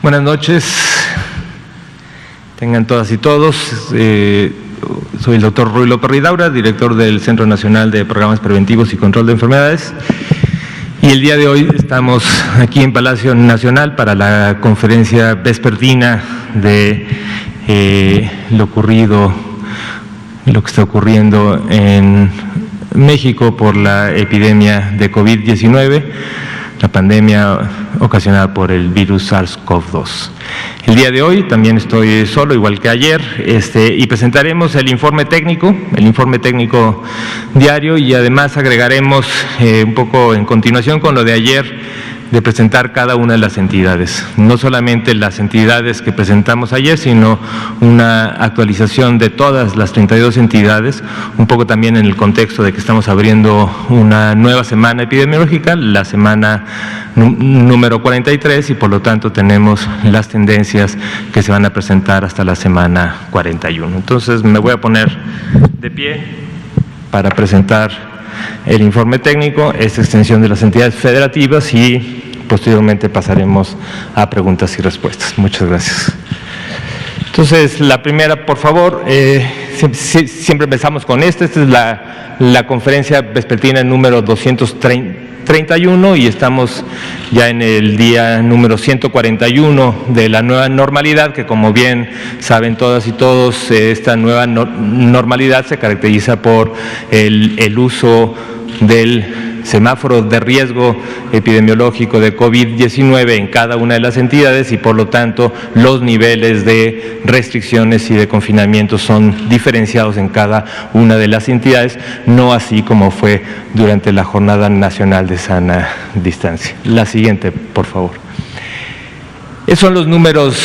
Buenas noches, tengan todas y todos. Soy el doctor Ruy López Ridaura, director del Centro Nacional de Programas Preventivos y Control de Enfermedades. Y el día de hoy estamos aquí en Palacio Nacional para la conferencia vespertina de lo que está ocurriendo en México por la epidemia de COVID-19, la pandemia ocasionada por el virus SARS-CoV-2. El día de hoy también estoy solo, igual que ayer, y presentaremos el informe técnico diario, y además agregaremos un poco en continuación con lo de ayer, de presentar cada una de las entidades, no solamente las entidades que presentamos ayer, sino una actualización de todas las 32 entidades, un poco también en el contexto de que estamos abriendo una nueva semana epidemiológica, la semana número 43, y por lo tanto tenemos las tendencias que se van a presentar hasta la semana 41. Entonces me voy a poner de pie para presentar el informe técnico, esta extensión de las entidades federativas, y posteriormente pasaremos a preguntas y respuestas. Muchas gracias. Entonces, la primera, por favor, siempre empezamos con esta es la conferencia vespertina número 231 y estamos ya en el día número 141 de la nueva normalidad, que como bien saben todas y todos, esta nueva normalidad se caracteriza por el uso del semáforo de riesgo epidemiológico de COVID-19 en cada una de las entidades, y por lo tanto los niveles de restricciones y de confinamiento son diferenciados en cada una de las entidades, no así como fue durante la Jornada Nacional de Sana Distancia. La siguiente, por favor. Esos son los números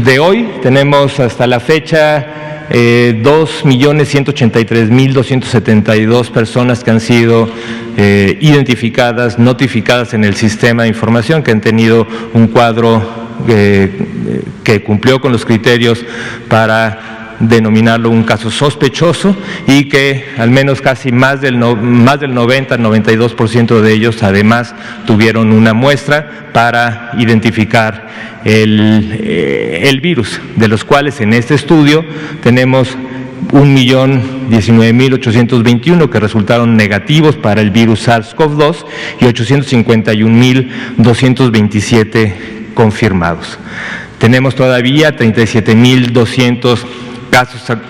de hoy. Tenemos hasta la fecha 2.183.272 personas que han sido identificadas, notificadas en el sistema de información, que han tenido un cuadro que cumplió con los criterios para denominarlo un caso sospechoso, y que al menos casi más del 90-92% de ellos además tuvieron una muestra para identificar el virus, de los cuales en este estudio tenemos 1.019.821 que resultaron negativos para el virus SARS-CoV-2 y 851.227 confirmados. Tenemos todavía 37.200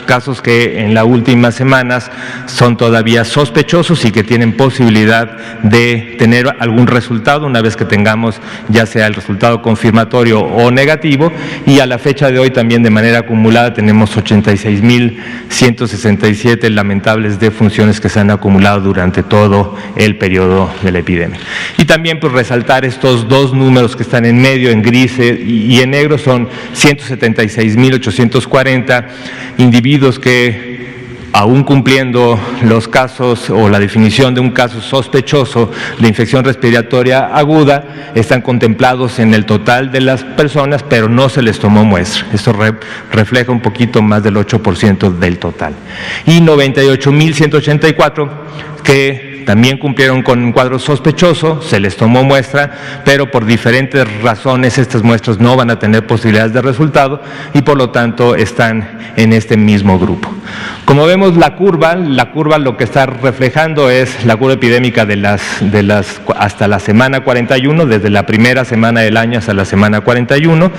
casos que en las últimas semanas son todavía sospechosos y que tienen posibilidad de tener algún resultado una vez que tengamos ya sea el resultado confirmatorio o negativo, y a la fecha de hoy también de manera acumulada tenemos 86.167 lamentables defunciones que se han acumulado durante todo el periodo de la epidemia. Y también pues resaltar estos dos números que están en medio, en gris y en negro, son 176.840 individuos que, aún cumpliendo los casos o la definición de un caso sospechoso de infección respiratoria aguda, están contemplados en el total de las personas, pero no se les tomó muestra. Esto refleja un poquito más del 8% del total. Y 98.184 que también cumplieron con un cuadro sospechoso, se les tomó muestra, pero por diferentes razones estas muestras no van a tener posibilidades de resultado y por lo tanto están en este mismo grupo. Como vemos la curva lo que está reflejando es la curva epidémica hasta la semana 41, desde la primera semana del año hasta la semana 41.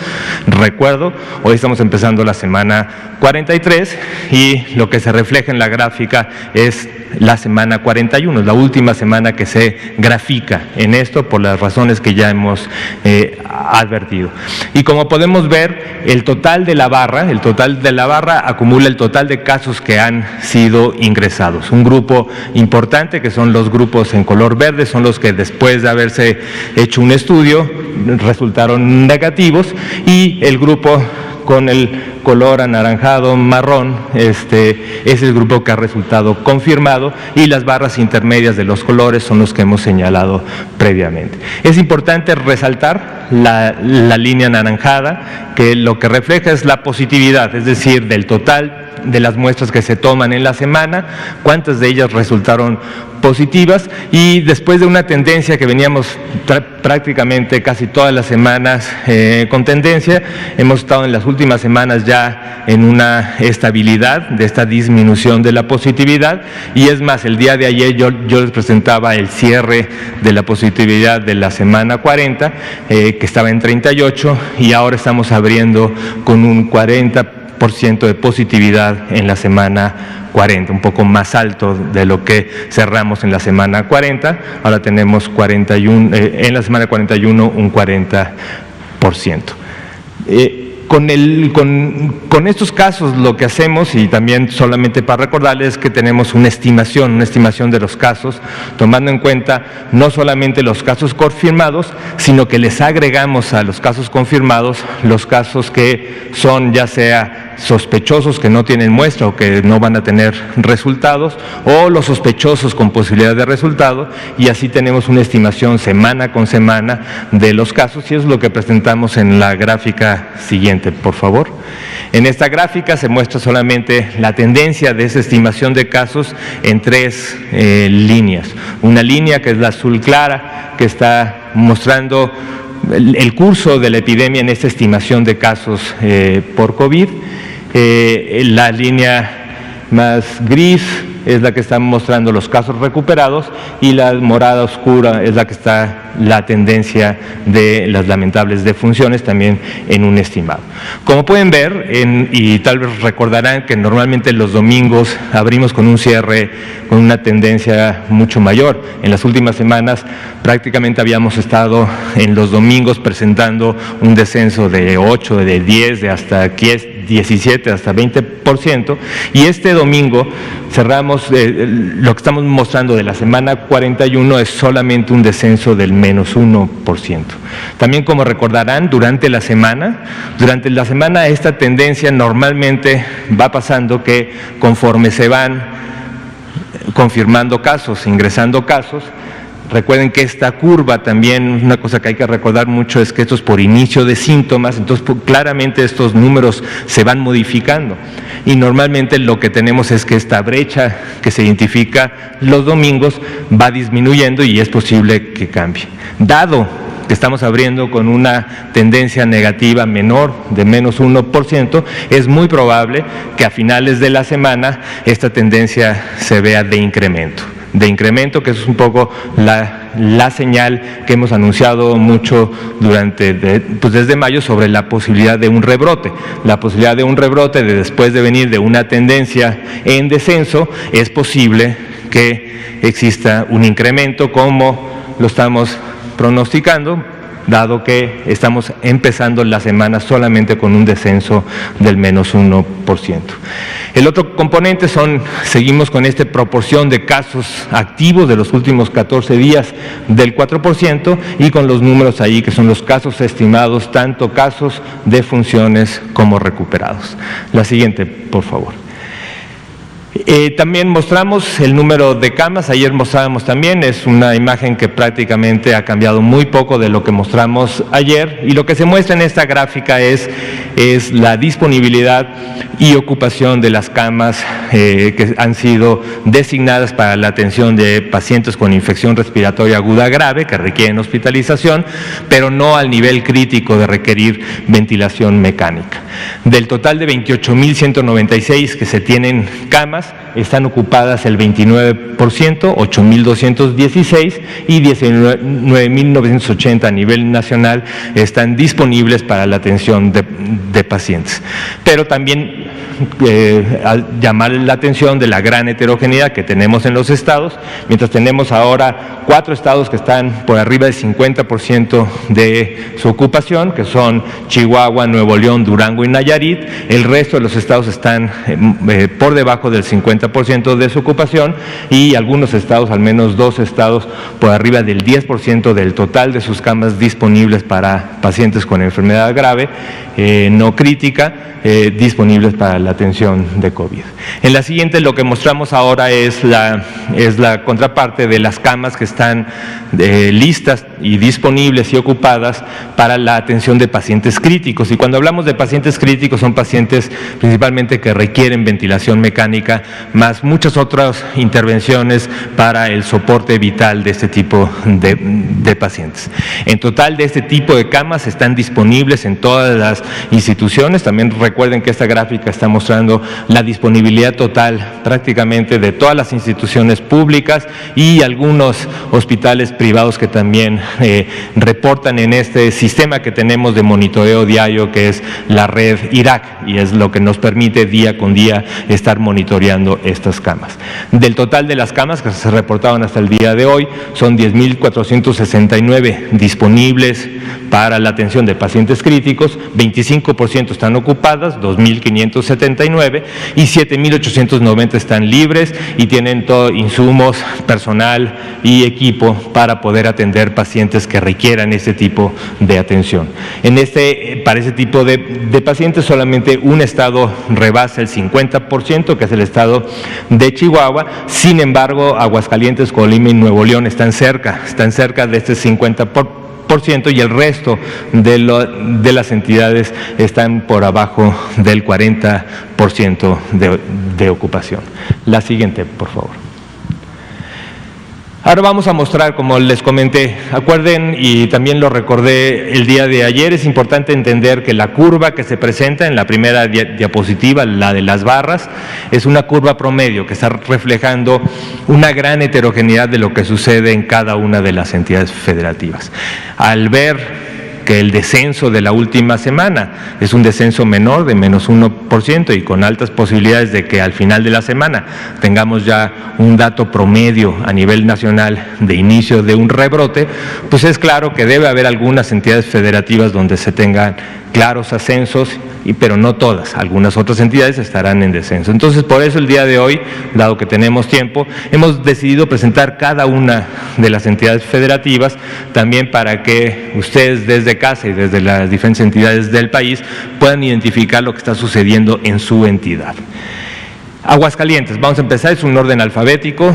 Recuerdo, hoy estamos empezando la semana 43 y lo que se refleja en la gráfica es la semana 41, es la última semana que se grafica en esto por las razones que ya hemos advertido. Y como podemos ver, el total de la barra acumula el total de casos que han sido ingresados. Un grupo importante, que son los grupos en color verde, son los que después de haberse hecho un estudio resultaron negativos, y el grupo con el color anaranjado marrón es el grupo que ha resultado confirmado, y las barras intermedias de los colores son los que hemos señalado previamente. Es importante resaltar la línea anaranjada, que lo que refleja es la positividad, es decir, del total de las muestras que se toman en la semana, cuántas de ellas resultaron positivas, y después de una tendencia que veníamos prácticamente casi todas las semanas con tendencia, hemos estado en las últimas semanas ya en una estabilidad de esta disminución de la positividad, y es más, el día de ayer yo les presentaba el cierre de la positividad de la semana 40, que estaba en 38, y ahora estamos abriendo con un 40% de positividad en la semana 40, un poco más alto de lo que cerramos en la semana 40, ahora tenemos 41, en la semana 41 un 40%. Con estos casos lo que hacemos, y también solamente para recordarles, es que tenemos una estimación de los casos, tomando en cuenta no solamente los casos confirmados, sino que les agregamos a los casos confirmados los casos que son ya sea sospechosos que no tienen muestra o que no van a tener resultados, o los sospechosos con posibilidad de resultado, y así tenemos una estimación semana con semana de los casos, y eso es lo que presentamos en la gráfica siguiente, por favor. En esta gráfica se muestra solamente la tendencia de esa estimación de casos en tres líneas. Una línea que es la azul clara, que está mostrando el curso de la epidemia en esta estimación de casos por COVID. La línea más gris es la que está mostrando los casos recuperados, y la morada oscura es la que está la tendencia de las lamentables defunciones, también en un estimado. Como pueden ver, y tal vez recordarán que normalmente los domingos abrimos con un cierre con una tendencia mucho mayor. En las últimas semanas prácticamente habíamos estado en los domingos presentando un descenso de 8, de 10, de hasta 17, hasta 20%, y este domingo cerramos, lo que estamos mostrando de la semana 41 es solamente un descenso del menos 1%. También, como recordarán, durante la semana esta tendencia normalmente va pasando que conforme se van confirmando casos, ingresando casos, recuerden que esta curva también, una cosa que hay que recordar mucho es que esto es por inicio de síntomas, entonces claramente estos números se van modificando, y normalmente lo que tenemos es que esta brecha que se identifica los domingos va disminuyendo y es posible que cambie. Dado que estamos abriendo con una tendencia negativa menor de menos 1%, es muy probable que a finales de la semana esta tendencia se vea de incremento, que es un poco la señal que hemos anunciado mucho desde mayo sobre la posibilidad de un rebrote. La posibilidad de un rebrote después de venir de una tendencia en descenso, es posible que exista un incremento como lo estamos pronosticando, dado que estamos empezando la semana solamente con un descenso del menos 1%. El otro componente seguimos con esta proporción de casos activos de los últimos 14 días del 4%, y con los números ahí que son los casos estimados, tanto casos de funciones como recuperados. La siguiente, por favor. También mostramos el número de camas, ayer mostrábamos también, es una imagen que prácticamente ha cambiado muy poco de lo que mostramos ayer, y lo que se muestra en esta gráfica es la disponibilidad y ocupación de las camas que han sido designadas para la atención de pacientes con infección respiratoria aguda grave que requieren hospitalización, pero no al nivel crítico de requerir ventilación mecánica. Del total de 28.196 que se tienen camas, están ocupadas el 29%, 8.216, y 19.980 a nivel nacional están disponibles para la atención de pacientes. Pero también al llamar la atención de la gran heterogeneidad que tenemos en los estados, mientras tenemos ahora 4 estados que están por arriba del 50% de su ocupación, que son Chihuahua, Nuevo León, Durango y Nayarit, el resto de los estados están por debajo del 50% de su ocupación, y algunos estados, al menos 2 estados, por arriba del 10% del total de sus camas disponibles para pacientes con enfermedad grave, no crítica, disponibles para la atención de COVID. En la siguiente lo que mostramos ahora es la contraparte de las camas que están listas y disponibles y ocupadas para la atención de pacientes críticos. Y cuando hablamos de pacientes críticos son pacientes principalmente que requieren ventilación mecánica, más muchas otras intervenciones para el soporte vital de este tipo de pacientes. En total, de este tipo de camas están disponibles en todas las instituciones. También recuerden que esta gráfica está mostrando la disponibilidad total prácticamente de todas las instituciones públicas y algunos hospitales privados que también reportan en este sistema que tenemos de monitoreo diario, que es la red IRAC, y es lo que nos permite día con día estar monitoreando estas camas. Del total de las camas que se reportaban hasta el día de hoy, son 10.469 disponibles para la atención de pacientes críticos, 25% están ocupadas, 2.579, y 7.890 están libres y tienen todo insumos, personal y equipo para poder atender pacientes que requieran este tipo de atención. Para ese tipo de pacientes solamente un estado rebasa el 50%, que es el estado de Chihuahua. Sin embargo, Aguascalientes, Colima y Nuevo León están cerca de este 50%, y el resto de las entidades están por abajo del 40% de ocupación. La siguiente, por favor. Ahora vamos a mostrar, como les comenté, acuerden y también lo recordé el día de ayer, es importante entender que la curva que se presenta en la primera diapositiva, la de las barras, es una curva promedio que está reflejando una gran heterogeneidad de lo que sucede en cada una de las entidades federativas. Al ver que el descenso de la última semana es un descenso menor de menos 1% y con altas posibilidades de que al final de la semana tengamos ya un dato promedio a nivel nacional de inicio de un rebrote, pues es claro que debe haber algunas entidades federativas donde se tengan claros ascensos, pero no todas, algunas otras entidades estarán en descenso. Entonces, por eso el día de hoy, dado que tenemos tiempo, hemos decidido presentar cada una de las entidades federativas, también para que ustedes desde casa y desde las diferentes entidades del país puedan identificar lo que está sucediendo en su entidad. Aguascalientes, vamos a empezar, es un orden alfabético.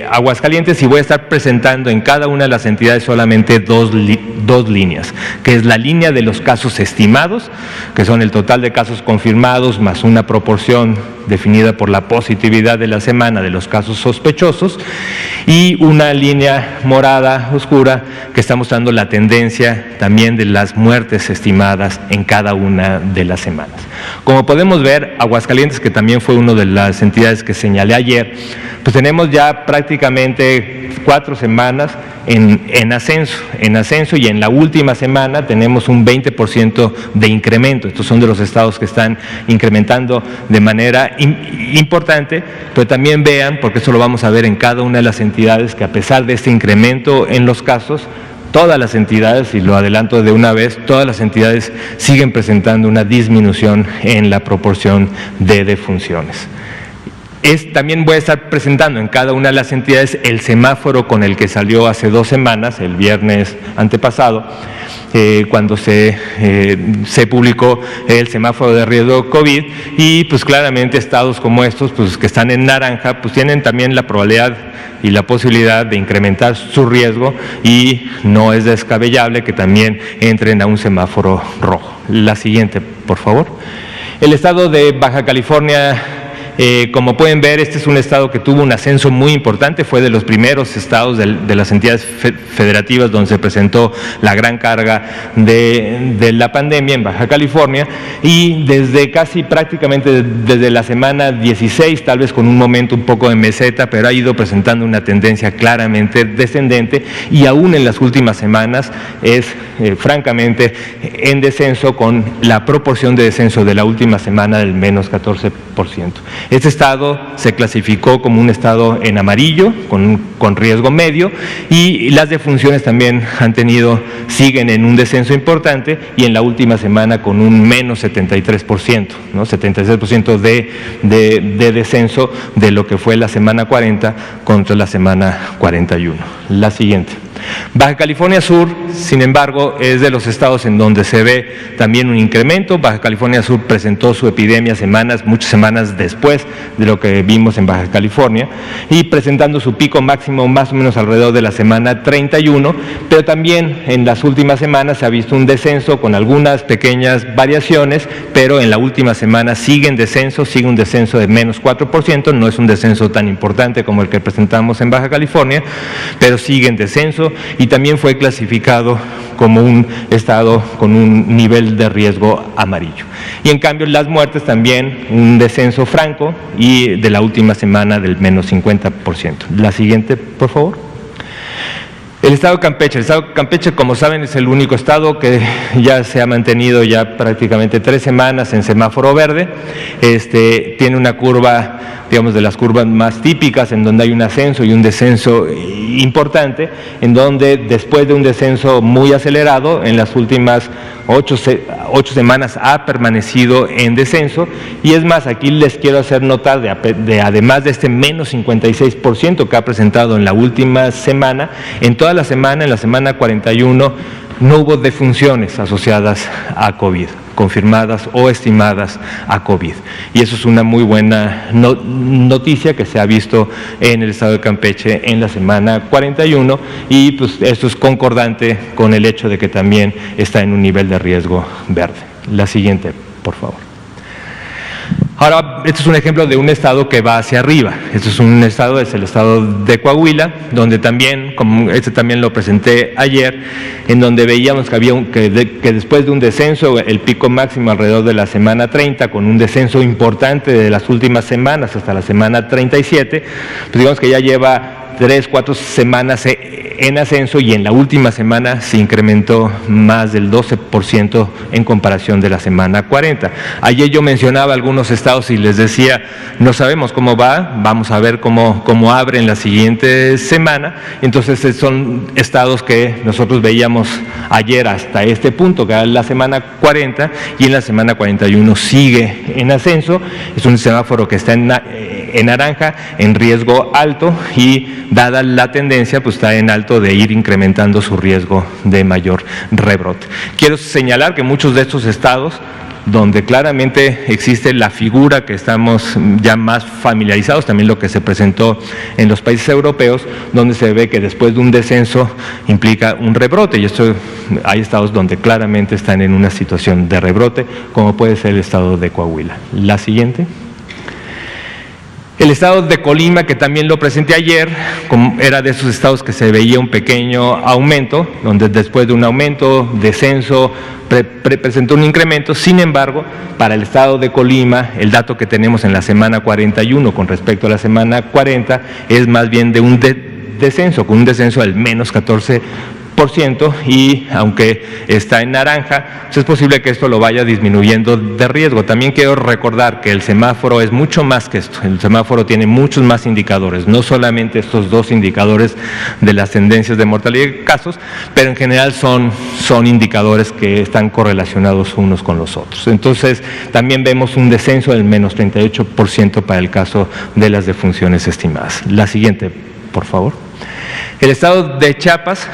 Aguascalientes, y voy a estar presentando en cada una de las entidades solamente dos líneas, que es la línea de los casos estimados, que son el total de casos confirmados más una proporción definida por la positividad de la semana de los casos sospechosos, y una línea morada oscura que está mostrando la tendencia también de las muertes estimadas en cada una de las semanas. Como podemos ver, Aguascalientes, que también fue una de las entidades que señalé ayer, pues tenemos ya prácticamente 4 semanas en ascenso, y en la última semana tenemos un 20% de incremento. Estos son de los estados que están incrementando de manera importante, pero también vean, porque eso lo vamos a ver en cada una de las entidades, que a pesar de este incremento en los casos, todas las entidades, y lo adelanto de una vez, todas las entidades siguen presentando una disminución en la proporción de defunciones. También voy a estar presentando en cada una de las entidades el semáforo con el que salió hace 2 semanas, el viernes antepasado, cuando se publicó el semáforo de riesgo COVID, y pues claramente estados como estos, pues que están en naranja, pues tienen también la probabilidad y la posibilidad de incrementar su riesgo, y no es descabellable que también entren a un semáforo rojo. La siguiente, por favor. El estado de Baja California, como pueden ver, este es un estado que tuvo un ascenso muy importante, fue de los primeros estados de las entidades federativas donde se presentó la gran carga de la pandemia en Baja California, y desde prácticamente desde la semana 16, tal vez con un momento un poco de meseta, pero ha ido presentando una tendencia claramente descendente, y aún en las últimas semanas es francamente en descenso, con la proporción de descenso de la última semana del menos 14%. Este estado se clasificó como un estado en amarillo, con riesgo medio, y las defunciones también siguen en un descenso importante, y en la última semana con un menos 73%, ¿no? 76% de descenso de lo que fue la semana 40 contra la semana 41. La siguiente. Baja California Sur, sin embargo, es de los estados en donde se ve también un incremento. Baja California Sur presentó su epidemia muchas semanas después de lo que vimos en Baja California, y presentando su pico máximo más o menos alrededor de la semana 31, pero también en las últimas semanas se ha visto un descenso con algunas pequeñas variaciones, pero en la última semana sigue un descenso de menos 4%, no es un descenso tan importante como el que presentamos en Baja California, pero sigue en descenso y también fue clasificado como un estado con un nivel de riesgo amarillo. Y en cambio las muertes también un descenso franco y de la última semana del menos 50%. La siguiente, por favor. El estado de Campeche. El estado de Campeche, como saben, es el único estado que ya se ha mantenido ya prácticamente 3 semanas en semáforo verde. Tiene una curva, digamos, de las curvas más típicas, en donde hay un ascenso y un descenso importante, en donde después de un descenso muy acelerado, en las últimas 8 semanas ha permanecido en descenso. Y es más, aquí les quiero hacer notar además de este menos 56% que ha presentado en la última semana, en toda la semana, en la semana 41, no hubo defunciones asociadas a COVID, confirmadas o estimadas a COVID. Y eso es una muy buena noticia que se ha visto en el estado de Campeche en la semana 41, y pues esto es concordante con el hecho de que también está en un nivel de riesgo verde. La siguiente, por favor. Ahora, este es un ejemplo de un estado que va hacia arriba. Este es un estado, es el estado de Coahuila, donde también, como también lo presenté ayer, en donde veíamos que había que después de un descenso, el pico máximo alrededor de la semana 30, con un descenso importante de las últimas semanas hasta la semana 37, pues digamos que ya lleva 3-4 semanas en ascenso, y en la última semana se incrementó más del 12% en comparación de la semana 40. Ayer yo mencionaba algunos estados y les decía, no sabemos cómo va, vamos a ver cómo abre en la siguiente semana. Entonces son estados que nosotros veíamos ayer hasta este punto, que era la semana 40, y en la semana 41 sigue en ascenso. Es un semáforo que está en naranja, en riesgo alto, y dada la tendencia, pues está en alto de ir incrementando su riesgo de mayor rebrote. Quiero señalar que muchos de estos estados, donde claramente existe la figura que estamos ya más familiarizados, también lo que se presentó en los países europeos, donde se ve que después de un descenso implica un rebrote, y esto hay estados donde claramente están en una situación de rebrote, como puede ser el estado de Coahuila. La siguiente. El estado de Colima, que también lo presenté ayer, era de esos estados que se veía un pequeño aumento, donde después de un aumento, descenso, presentó un incremento. Sin embargo, para el estado de Colima, el dato que tenemos en la semana 41 con respecto a la semana 40 es más bien de un descenso, con un descenso del menos 14%, y aunque está en naranja, pues es posible que esto lo vaya disminuyendo de riesgo. También quiero recordar que el semáforo es mucho más que esto. El semáforo tiene muchos más indicadores, no solamente estos 2 indicadores de las tendencias de mortalidad de casos, pero en general son indicadores que están correlacionados unos con los otros. Entonces, también vemos un descenso del menos 38% para el caso de las defunciones estimadas. La siguiente, por favor. El estado de Chiapas,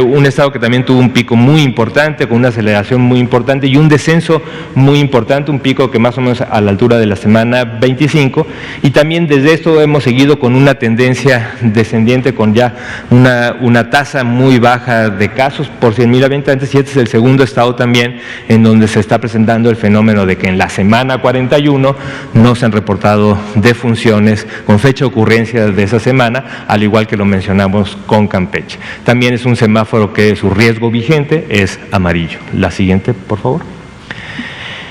un estado que también tuvo un pico muy importante, con una aceleración muy importante y un descenso muy importante, un pico que más o menos a la altura de la semana 25, y también desde esto hemos seguido con una tendencia descendiente, con ya una tasa muy baja de casos por 100,000 habitantes, y este es el segundo estado también en donde se está presentando el fenómeno de que en la semana 41 no se han reportado defunciones con fecha de ocurrencia de esa semana, al igual que lo mencionamos con Campeche. También es un semáforo que su riesgo vigente es amarillo. La siguiente, por favor.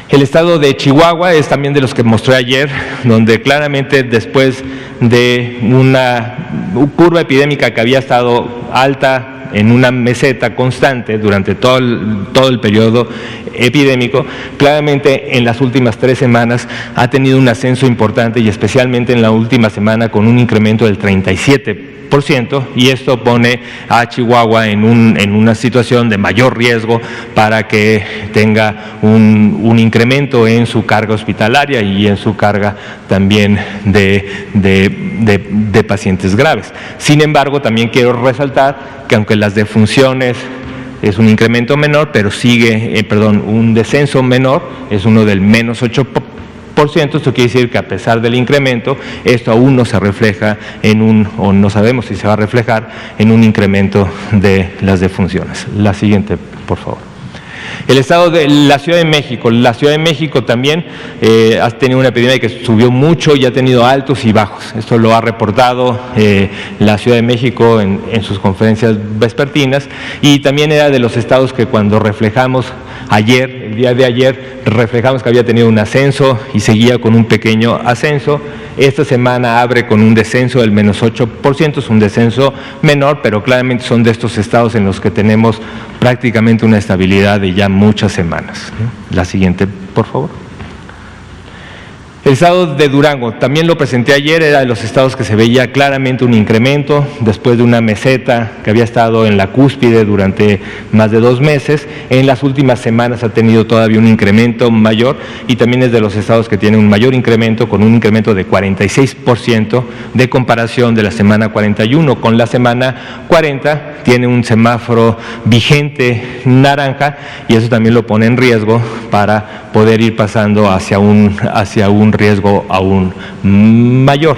El estado de Chihuahua es también de los que mostré ayer, donde claramente después de una curva epidémica que había estado alta en una meseta constante durante todo el periodo epidémico, claramente en las últimas 3 semanas ha tenido un ascenso importante, y especialmente en la última semana con un incremento del 37%, y esto pone a Chihuahua en una situación de mayor riesgo para que tenga un incremento en su carga hospitalaria y en su carga también de pacientes graves. Sin embargo, también quiero resaltar que aunque las defunciones es un incremento menor, pero sigue, un descenso menor, es uno del menos 8%. Esto quiere decir que a pesar del incremento, esto aún no se refleja o no sabemos si se va a reflejar en un incremento de las defunciones. La siguiente, por favor. El estado de la Ciudad de México. La Ciudad de México también ha tenido una epidemia que subió mucho y ha tenido altos y bajos. Esto lo ha reportado la Ciudad de México en sus conferencias vespertinas, y también era de los estados que cuando reflejamos el día de ayer, reflejamos que había tenido un ascenso y seguía con un pequeño ascenso. Esta semana abre con un descenso del menos 8%, es un descenso menor, pero claramente son de estos estados en los que tenemos prácticamente una estabilidad de ya muchas semanas. La siguiente, por favor. El estado de Durango, también lo presenté ayer, era de los estados que se veía claramente un incremento después de una meseta que había estado en la cúspide durante más de 2 meses. En las últimas semanas ha tenido todavía un incremento mayor, y también es de los estados que tiene un mayor incremento, con un incremento de 46% de comparación de la semana 41 con la semana 40. Tiene un semáforo vigente naranja, y eso también lo pone en riesgo para poder ir pasando hacia un riesgo aún mayor.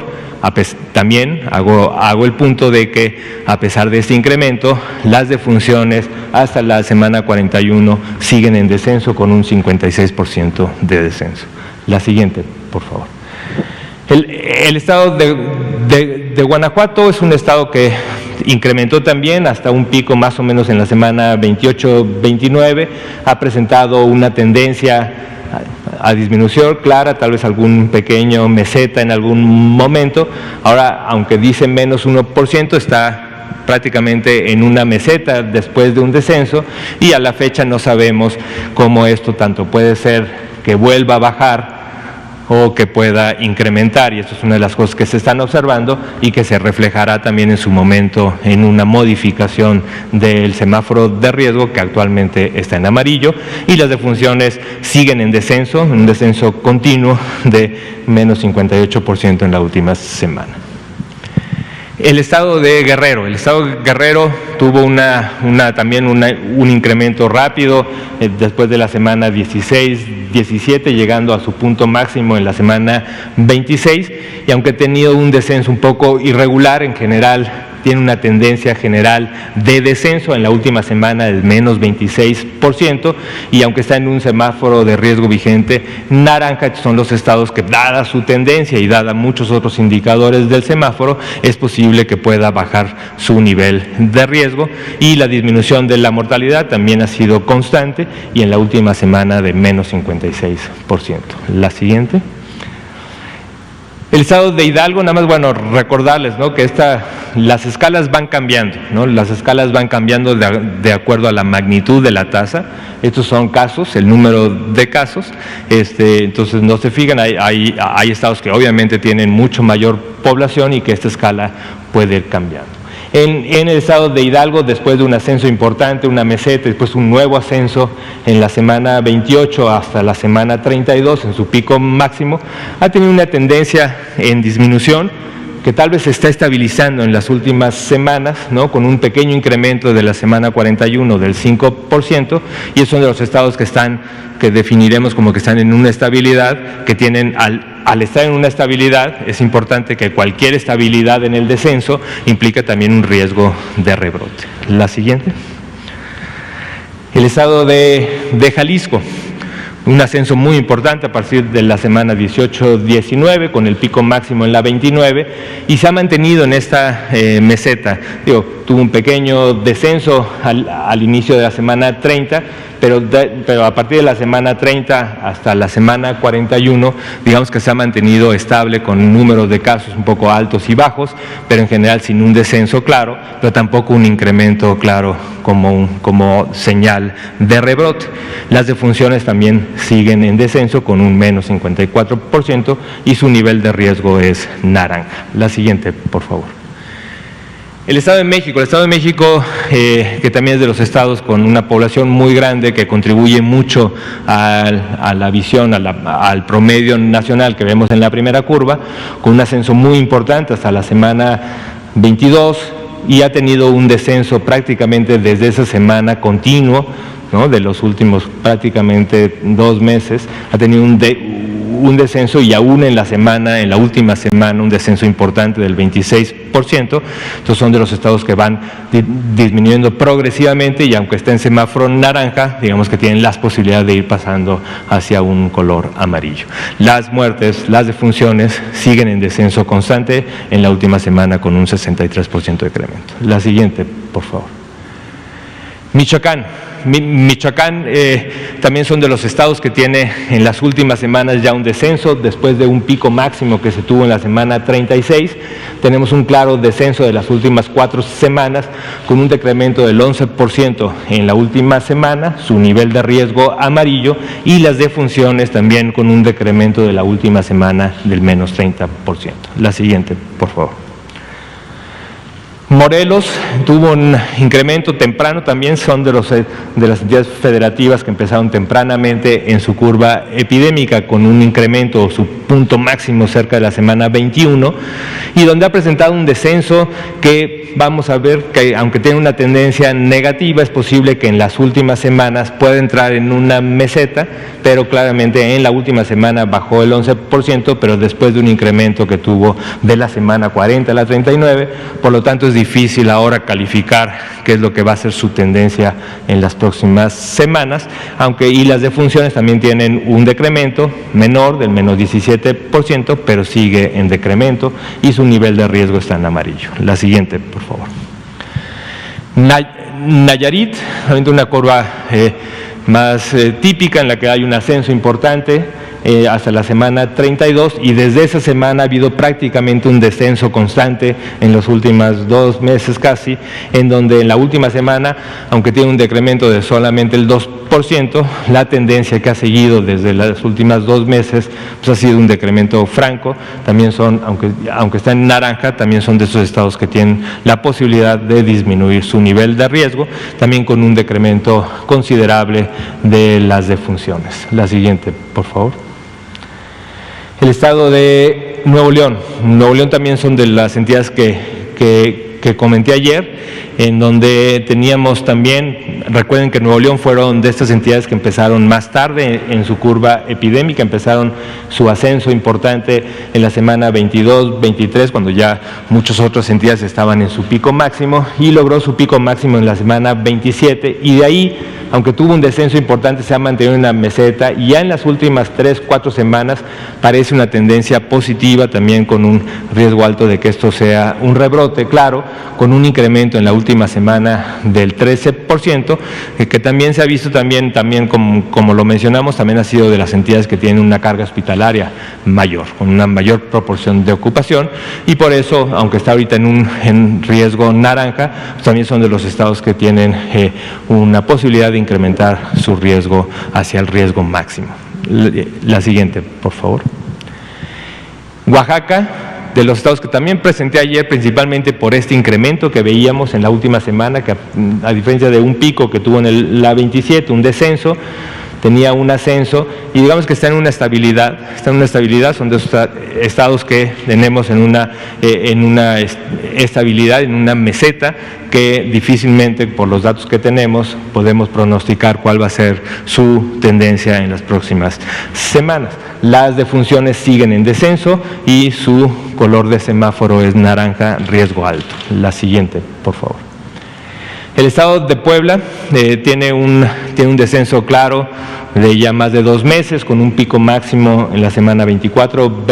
También hago el punto de que a pesar de este incremento, las defunciones hasta la semana 41 siguen en descenso, con un 56% de descenso. La siguiente, por favor. El estado de Guanajuato es un estado que incrementó también hasta un pico más o menos en la semana 28-29, ha presentado una tendencia a disminución clara, tal vez algún pequeño meseta en algún momento. Ahora, aunque dice menos 1%, está prácticamente en una meseta después de un descenso, y a la fecha no sabemos cómo esto tanto puede ser que vuelva a bajar o que pueda incrementar, y esto es una de las cosas que se están observando y que se reflejará también en su momento en una modificación del semáforo de riesgo, que actualmente está en amarillo, y las defunciones siguen en descenso, un descenso continuo de menos 58% en la última semana. El estado de Guerrero. El estado de Guerrero tuvo también un incremento rápido después de la semana 16-17, llegando a su punto máximo en la semana 26, y aunque ha tenido un descenso un poco irregular, en general tiene una tendencia general de descenso. En la última semana del menos 26%, y aunque está en un semáforo de riesgo vigente naranja, estos son los estados que, dada su tendencia y dada muchos otros indicadores del semáforo, es posible que pueda bajar su nivel de riesgo, y la disminución de la mortalidad también ha sido constante, y en la última semana de menos 56%. La siguiente. El estado de Hidalgo, nada más, recordarles, ¿no?, que las escalas van cambiando, ¿no? Las escalas van cambiando de acuerdo a la magnitud de la tasa. Estos son casos, el número de casos, entonces no se fijan, hay estados que obviamente tienen mucho mayor población y que esta escala puede ir cambiando. En el estado de Hidalgo, después de un ascenso importante, una meseta, después un nuevo ascenso en la semana 28 hasta la semana 32, en su pico máximo, ha tenido una tendencia en disminución que tal vez se está estabilizando en las últimas semanas, ¿no?, con un pequeño incremento de la semana 41 del 5%, y es uno de los estados que definiremos como que están en una estabilidad, que tienen al estar en una estabilidad, es importante que cualquier estabilidad en el descenso implica también un riesgo de rebrote. La siguiente. El estado de Jalisco. Un ascenso muy importante a partir de la semana 18-19, con el pico máximo en la 29, y se ha mantenido en esta meseta. Tuvo un pequeño descenso al inicio de la semana 30, pero a partir de la semana 30 hasta la semana 41, digamos que se ha mantenido estable, con un número de casos un poco altos y bajos, pero en general sin un descenso claro, pero tampoco un incremento claro como señal de rebrote. Las defunciones también siguen en descenso, con un menos 54%, y su nivel de riesgo es naranja. La siguiente, por favor. El Estado de México. El Estado de México, que también es de los estados con una población muy grande, que contribuye mucho a la visión, al promedio nacional que vemos en la primera curva, con un ascenso muy importante hasta la semana 22, y ha tenido un descenso prácticamente desde esa semana continuo, ¿no? De los últimos prácticamente 2 meses, ha tenido un descenso, y aún en la última semana, un descenso importante del 26%. Estos son de los estados que van disminuyendo progresivamente, y aunque está en semáforo naranja, digamos que tienen las posibilidades de ir pasando hacia un color amarillo. Las muertes, las defunciones siguen en descenso constante en la última semana con un 63% de incremento. La siguiente, por favor. Michoacán también son de los estados que tiene en las últimas semanas ya un descenso, después de un pico máximo que se tuvo en la semana 36, tenemos un claro descenso de las últimas 4 semanas, con un decremento del 11% en la última semana, su nivel de riesgo amarillo, y las defunciones también con un decremento de la última semana del menos 30%. La siguiente, por favor. Morelos tuvo un incremento temprano, también son de las entidades federativas que empezaron tempranamente en su curva epidémica, con un incremento o su punto máximo cerca de la semana 21, y donde ha presentado un descenso que vamos a ver que, aunque tiene una tendencia negativa, es posible que en las últimas semanas pueda entrar en una meseta, pero claramente en la última semana bajó el 11%, pero después de un incremento que tuvo de la semana 40 a la 39, por lo tanto es difícil ahora calificar qué es lo que va a ser su tendencia en las próximas semanas, y las defunciones también tienen un decremento menor del menos 17%, pero sigue en decremento y su nivel de riesgo está en amarillo. La siguiente, por favor. Nayarit, una curva más típica en la que hay un ascenso importante hasta la semana 32, y desde esa semana ha habido prácticamente un descenso constante en los últimos 2 meses casi, en donde en la última semana, aunque tiene un decremento de solamente el 2%, la tendencia que ha seguido desde las últimas 2 meses pues ha sido un decremento franco. También son, aunque está en naranja, también son de esos estados que tienen la posibilidad de disminuir su nivel de riesgo, también con un decremento considerable de las defunciones. La siguiente, por favor. El estado de Nuevo León. Nuevo León también son de las entidades que comenté ayer, en donde teníamos también, recuerden que Nuevo León fueron de estas entidades que empezaron más tarde en su curva epidémica, empezaron su ascenso importante en la semana 22, 23, cuando ya muchas otras entidades estaban en su pico máximo, y logró su pico máximo en la semana 27, y de ahí, aunque tuvo un descenso importante, se ha mantenido en una meseta, y ya en las últimas 3, 4 semanas parece una tendencia positiva, también con un riesgo alto de que esto sea un rebrote, claro, con un incremento en la última semana del 13%, que también se ha visto también como lo mencionamos, también ha sido de las entidades que tienen una carga hospitalaria mayor, con una mayor proporción de ocupación, y por eso, aunque está ahorita en riesgo naranja, pues también son de los estados que tienen una posibilidad de incrementar su riesgo hacia el riesgo máximo. La siguiente, por favor. Oaxaca, de los estados que también presenté ayer, principalmente por este incremento que veíamos en la última semana, que a diferencia de un pico que tuvo en la 27, un descenso, tenía un ascenso, y digamos que está en una estabilidad, son de esos estados que tenemos en una estabilidad, en una meseta, que difícilmente, por los datos que tenemos, podemos pronosticar cuál va a ser su tendencia en las próximas semanas. Las defunciones siguen en descenso y su color de semáforo es naranja, riesgo alto. La siguiente, por favor. El estado de Puebla tiene un descenso claro de ya más de 2 meses, con un pico máximo en la semana 24,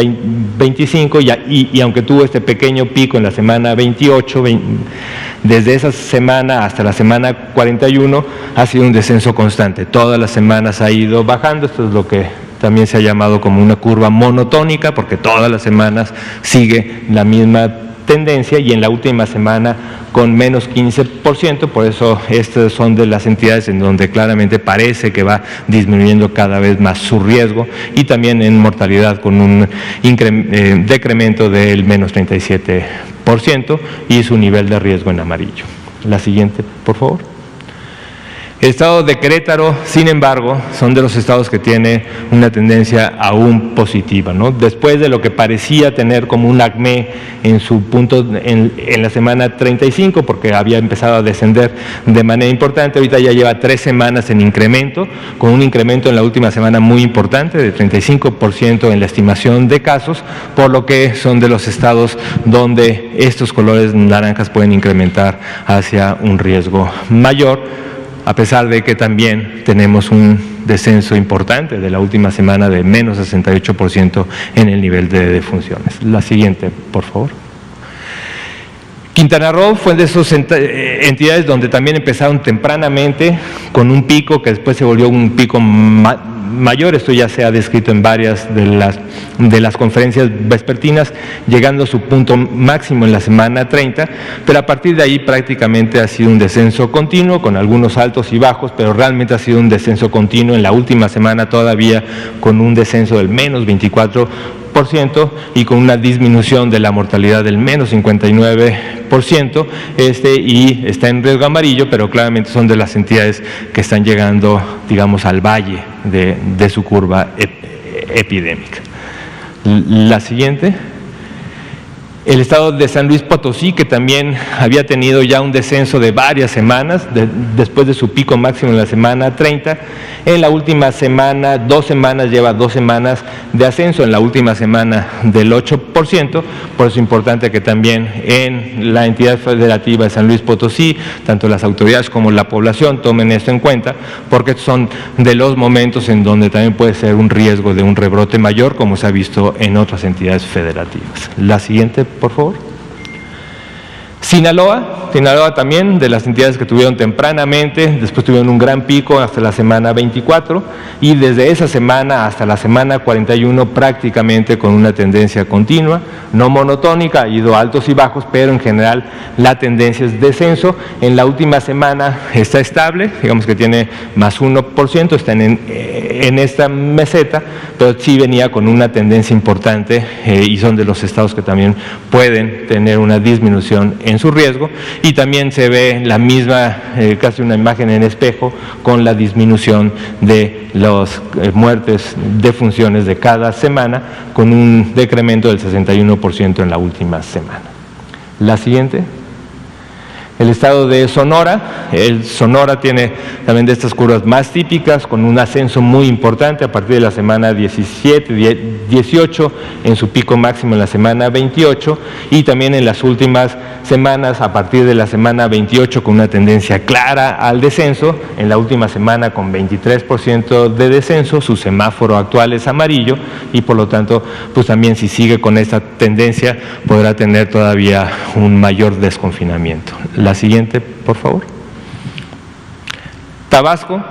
25, y aunque tuvo este pequeño pico en la semana 28, desde esa semana hasta la semana 41 ha sido un descenso constante. Todas las semanas ha ido bajando. Esto es lo que también se ha llamado como una curva monotónica, porque todas las semanas sigue la misma tendencia, y en la última semana con menos 15%, por eso estas son de las entidades en donde claramente parece que va disminuyendo cada vez más su riesgo, y también en mortalidad con un decremento del menos 37% y su nivel de riesgo en amarillo. La siguiente, por favor. El estado de Querétaro, sin embargo, son de los estados que tiene una tendencia aún positiva, ¿no? Después de lo que parecía tener como un acme en su punto en la semana 35, porque había empezado a descender de manera importante, ahorita ya lleva 3 semanas en incremento, con un incremento en la última semana muy importante, de 35% en la estimación de casos, por lo que son de los estados donde estos colores naranjas pueden incrementar hacia un riesgo mayor, a pesar de que también tenemos un descenso importante de la última semana de menos 68% en el nivel de defunciones. La siguiente, por favor. Quintana Roo fue de esas entidades donde también empezaron tempranamente con un pico que después se volvió un pico mayor. Esto ya se ha descrito en varias de las conferencias vespertinas, llegando a su punto máximo en la semana 30, pero a partir de ahí prácticamente ha sido un descenso continuo, con algunos altos y bajos, pero realmente ha sido un descenso continuo. En la última semana todavía con un descenso del menos 24%, y con una disminución de la mortalidad del menos 59%, y está en riesgo amarillo, pero claramente son de las entidades que están llegando, digamos, al valle de su curva epidémica. La siguiente. El estado de San Luis Potosí, que también había tenido ya un descenso de varias semanas, después de su pico máximo en la semana 30, en la última semana, 2 semanas, lleva 2 semanas de ascenso, en la última semana del 8%, por eso es importante que también en la entidad federativa de San Luis Potosí, tanto las autoridades como la población tomen esto en cuenta, porque son de los momentos en donde también puede ser un riesgo de un rebrote mayor, como se ha visto en otras entidades federativas. La siguiente, por favor. Sinaloa también, de las entidades que tuvieron tempranamente, después tuvieron un gran pico hasta la semana 24, y desde esa semana hasta la semana 41 prácticamente con una tendencia continua, no monotónica, ha ido altos y bajos, pero en general la tendencia es descenso. En la última semana está estable, digamos que tiene más 1%, está en esta meseta, pero sí venía con una tendencia importante, y son de los estados que también pueden tener una disminución en su riesgo, y también se ve la misma, casi una imagen en espejo, con la disminución de las muertes de funciones de cada semana, con un decremento del 61% en la última semana. La siguiente. El estado de Sonora, Sonora tiene también de estas curvas más típicas, con un ascenso muy importante a partir de la semana 17, 18, en su pico máximo en la semana 28, y también en las últimas semanas, a partir de la semana 28, con una tendencia clara al descenso, en la última semana con 23% de descenso, su semáforo actual es amarillo, y por lo tanto, pues también si sigue con esta tendencia, podrá tener todavía un mayor desconfinamiento. La siguiente, por favor. Tabasco,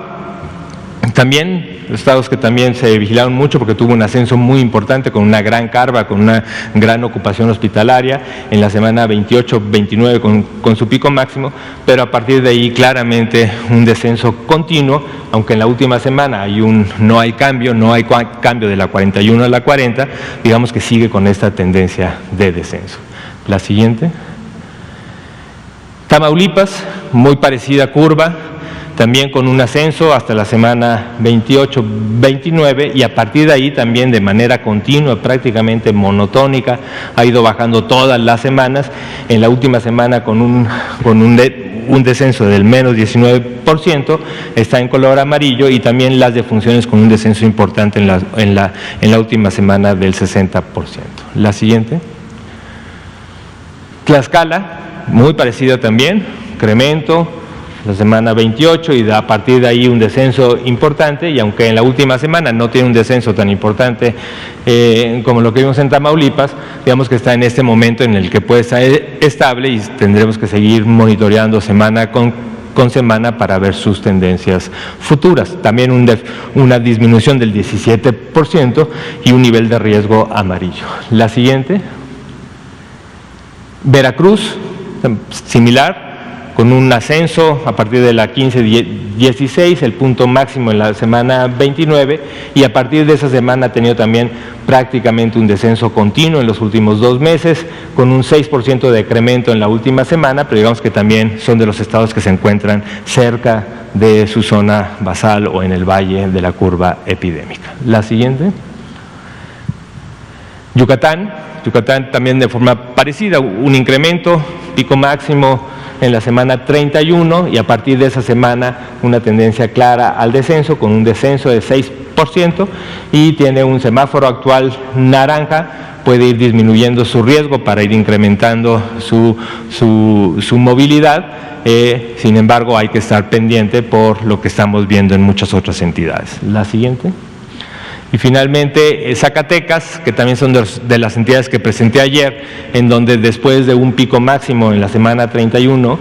también estados que también se vigilaron mucho porque tuvo un ascenso muy importante, con una gran carga, con una gran ocupación hospitalaria, en la semana 28, 29 con su pico máximo, pero a partir de ahí claramente un descenso continuo, aunque en la última semana no hay cambio de la 41 a la 40, digamos que sigue con esta tendencia de descenso. La siguiente. Tamaulipas, muy parecida curva, también con un ascenso hasta la semana 28, 29, y a partir de ahí también de manera continua, prácticamente monotónica, ha ido bajando todas las semanas. En la última semana con un descenso del menos 19%, está en color amarillo, y también las defunciones con un descenso importante en la última semana del 60%. La siguiente. Tlaxcala, muy parecida también, incremento la semana 28, y a partir de ahí un descenso importante, y aunque en la última semana no tiene un descenso tan importante como lo que vimos en Tamaulipas, digamos que está en este momento en el que puede estar estable, y tendremos que seguir monitoreando semana con semana para ver sus tendencias futuras. También una disminución del 17% y un nivel de riesgo amarillo. La siguiente. Veracruz, similar, con un ascenso a partir de la 15-16, el punto máximo en la semana 29, y a partir de esa semana ha tenido también prácticamente un descenso continuo en los últimos 2 meses, con un 6% de decremento en la última semana, pero digamos que también son de los estados que se encuentran cerca de su zona basal o en el valle de la curva epidémica. La siguiente. Yucatán también de forma parecida, un incremento, pico máximo en la semana 31 y a partir de esa semana una tendencia clara al descenso, con un descenso de 6% y tiene un semáforo actual naranja, puede ir disminuyendo su riesgo para ir incrementando su movilidad, sin embargo hay que estar pendiente por lo que estamos viendo en muchas otras entidades. La siguiente. Y finalmente Zacatecas, que también son de las entidades que presenté ayer, en donde después de un pico máximo en la semana 31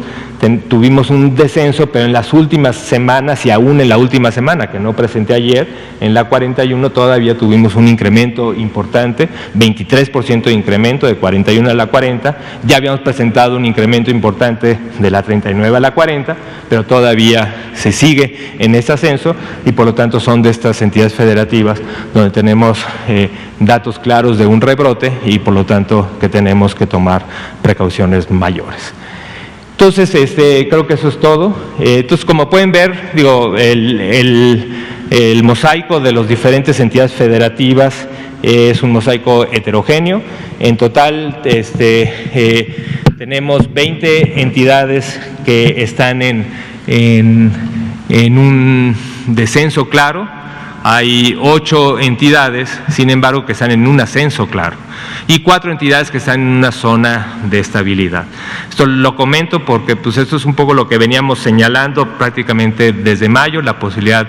tuvimos un descenso, pero en las últimas semanas y aún en la última semana que no presenté ayer, en la 41 todavía tuvimos un incremento importante, 23% de incremento de 41 a la 40, ya habíamos presentado un incremento importante de la 39 a la 40, pero todavía se sigue en este ascenso y por lo tanto son de estas entidades federativas donde tenemos datos claros de un rebrote y por lo tanto que tenemos que tomar precauciones mayores. Entonces, creo que eso es todo. Entonces, como pueden ver, digo, el mosaico de las diferentes entidades federativas es un mosaico heterogéneo. En total, tenemos 20 entidades que están en un descenso claro. Hay 8 entidades, sin embargo, que están en un ascenso claro, y 4 entidades que están en una zona de estabilidad. Esto lo comento porque pues, esto es un poco lo que veníamos señalando prácticamente desde mayo, la posibilidad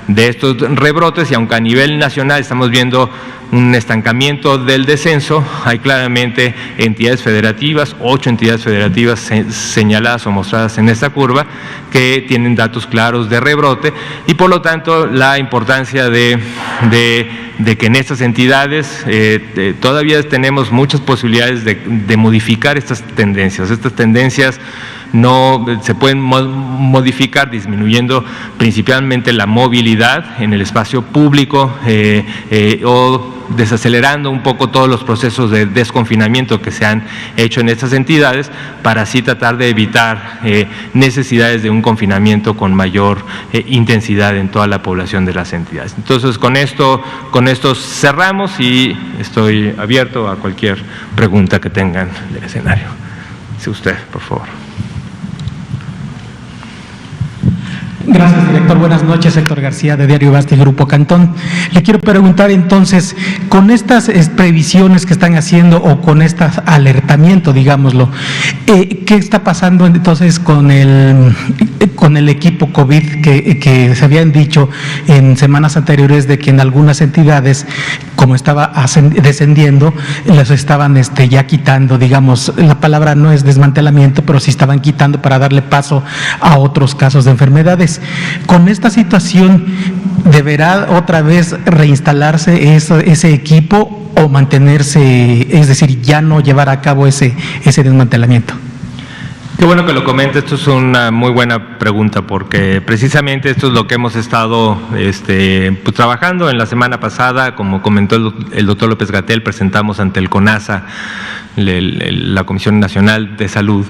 de estos rebrotes, y aunque a nivel nacional estamos viendo un estancamiento del descenso, hay claramente entidades federativas, 8 entidades federativas señaladas o mostradas en esta curva, que tienen datos claros de rebrote, y por lo tanto la importancia de que en estas entidades todavía tenemos muchas posibilidades de modificar estas tendencias. Estas tendencias no se pueden modificar disminuyendo principalmente la movilidad en el espacio público o desacelerando un poco todos los procesos de desconfinamiento que se han hecho en estas entidades para así tratar de evitar necesidades de un confinamiento con mayor intensidad en toda la población de las entidades. Entonces, con esto cerramos y estoy abierto a cualquier pregunta que tengan del escenario. Sí, usted, por favor. Gracias, director. Buenas noches, Héctor García, de Diario Basta y Grupo Cantón. Le quiero preguntar entonces, con estas previsiones que están haciendo o con este alertamiento, digámoslo, ¿qué está pasando entonces con el equipo COVID que se habían dicho en semanas anteriores de que en algunas entidades, como estaba descendiendo, los estaban ya quitando, digamos, la palabra no es desmantelamiento, pero sí estaban quitando para darle paso a otros casos de enfermedades? Con esta situación, ¿deberá otra vez reinstalarse ese equipo o mantenerse, es decir, ya no llevar a cabo ese desmantelamiento? Qué bueno que lo comente, esto es una muy buena pregunta porque precisamente esto es lo que hemos estado pues, trabajando. En la semana pasada, como comentó el doctor López-Gatell, presentamos ante el CONASA, la Comisión Nacional de Salud,